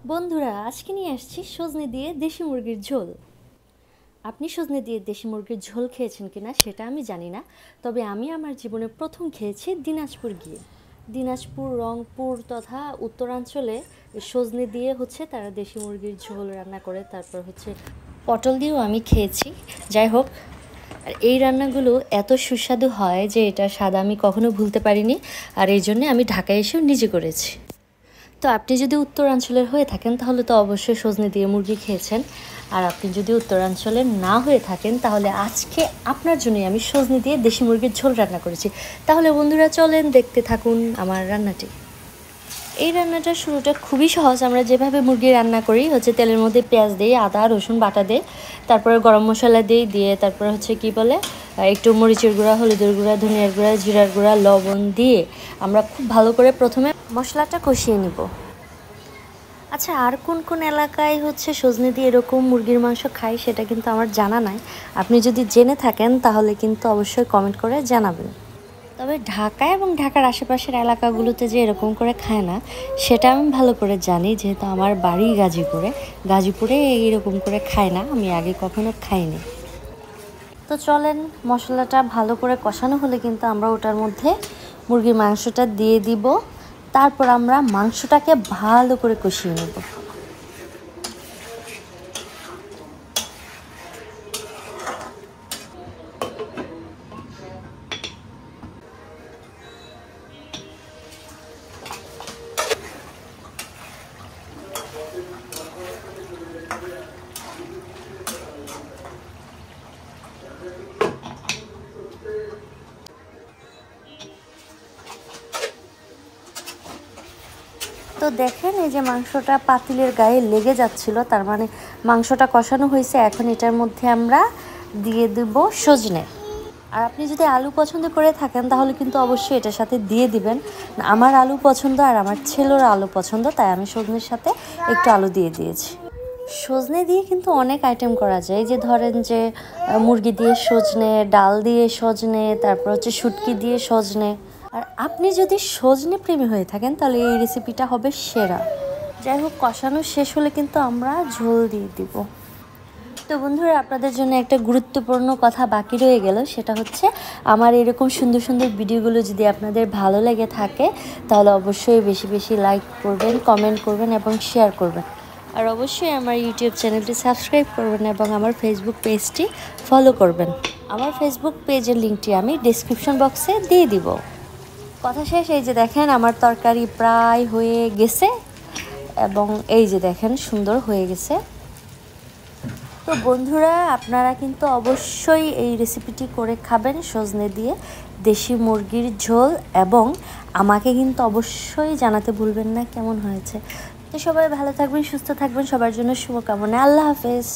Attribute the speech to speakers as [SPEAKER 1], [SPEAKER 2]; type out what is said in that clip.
[SPEAKER 1] বন্ধুরা, আজকে নিয়ে আসছি সজনে দিয়ে দেশি মুরগির ঝোল। আপনি সজনে দিয়ে দেশি মুরগির ঝোল খেয়েছেন কিনা সেটা আমি জানি না, তবে আমি আমার জীবনে প্রথম খেয়েছি দিনাজপুর গিয়ে। দিনাজপুর, রংপুর তথা উত্তরাঞ্চলে সজনে দিয়ে তারা দেশি মুরগির ঝোল রান্না করে, তারপর পটল দিয়েও আমি খেয়েছি। যাই হোক, আর এই রান্নাগুলো এত সুস্বাদু হয় যে এটা স্বাদ আমি কখনো ভুলতে পারিনি, আর এই জন্যে আমি ঢাকায় এসেও নিজে করেছি। তো আপনি যদি উত্তরাঞ্চলের হয়ে থাকেন তাহলে তো অবশ্যই সজনে দিয়ে মুরগি খেয়েছেন, আর আপনি যদি উত্তরাঞ্চলের না হয়ে থাকেন তাহলে আজকে আপনার জন্যই আমি সজনে দিয়ে দেশি মুরগির ঝোল রান্না করেছি। তাহলে বন্ধুরা চলেন দেখতে থাকুন আমার রান্নাটি। এই রান্নাটার শুরুটা খুবই সহজ। আমরা যেভাবে মুরগি রান্না করি তেলের মধ্যে পেঁয়াজ দিই, আদা রসুন বাটা দিই, তারপরে গরম মশলা দিয়ে তারপরে একটু মরিচের গুঁড়া, হলুদের গুঁড়া, ধনিয়ার গুঁড়া, জিরার গুঁড়া, লবণ দিয়ে আমরা খুব ভালো করে প্রথমে মশলাটা কষিয়ে নিব। আচ্ছা, আর কোন কোন এলাকায় সজনে দিয়ে এরকম মুরগির মাংস খায় সেটা কিন্তু আমার জানা নাই। আপনি যদি জেনে থাকেন তাহলে কিন্তু অবশ্যই কমেন্ট করে জানাবেন। তবে ঢাকা এবং ঢাকার আশেপাশের এলাকাগুলোতে যে এরকম করে খায় না সেটা আমি ভালো করে জানি, যেহেতু আমার বাড়ি গাজীপুরে এইরকম করে খায় না, আমি আগে কখনো খাইনি। তো চলেন, মশলাটা ভালো করে কষানো হলে কিন্তু আমরা ওটার মধ্যে মুরগির মাংসটা দিয়ে দিব। তারপর আমরা মাংসটাকে ভালো করে কষিয়ে নেব। তো দেখেন, এই যে মাংসটা পাতিলের গায়ে লেগে যাচ্ছিল, তার মানে মাংসটা কষানো হয়েছে। এখন এটার মধ্যে আমরা দিয়ে দেব সজনে। আর আপনি যদি আলু পছন্দ করে থাকেন তাহলে কিন্তু অবশ্যই এটার সাথে দিয়ে দিবেন। আমার আলু পছন্দ আর আমার ছেলের আলু পছন্দ, তাই আমি সজনের সাথে একটু আলু দিয়ে দিয়েছি। সজনে দিয়ে কিন্তু অনেক আইটেম করা যায়, যে ধরেন যে মুরগি দিয়ে সজনে, ডাল দিয়ে সজনে, তারপর শুটকি দিয়ে সজনে। আর আপনি যদি সজনে প্রেমী হয়ে থাকেন তাহলে এই রেসিপিটা হবে সেরা। যাই হোক, কষানো শেষ হলে কিন্তু আমরা ঝোল দিয়ে দিব। তো বন্ধুরা, আপনাদের জন্য একটা গুরুত্বপূর্ণ কথা বাকি রয়ে গেল, সেটা আমার এরকম সুন্দর সুন্দর ভিডিওগুলো যদি আপনাদের ভালো লেগে থাকে তাহলে অবশ্যই বেশি বেশি লাইক করবেন, কমেন্ট করবেন এবং শেয়ার করবেন। আর অবশ্যই আমার ইউটিউব চ্যানেলটি সাবস্ক্রাইব করবেন এবং আমার ফেসবুক পেজটি ফলো করবেন। আমার ফেসবুক পেজের লিঙ্কটি আমি ডেসক্রিপশন বক্সে দিয়ে দিব। কথা শেষ। এই যে দেখেন, আমার তরকারি প্রায় হয়ে গেছে এবং এই যে দেখেন সুন্দর হয়ে গেছে। তো বন্ধুরা, আপনারা কিন্তু অবশ্যই এই রেসিপিটি করে খাবেন, সজনে দিয়ে দেশি মুরগির ঝোল, এবং আমাকে কিন্তু অবশ্যই জানাতে ভুলবেন না কেমন হয়েছে। তো সবাই ভালো থাকবেন, সুস্থ থাকবেন, সবার জন্য শুভকামনা। আল্লাহ হাফেজ।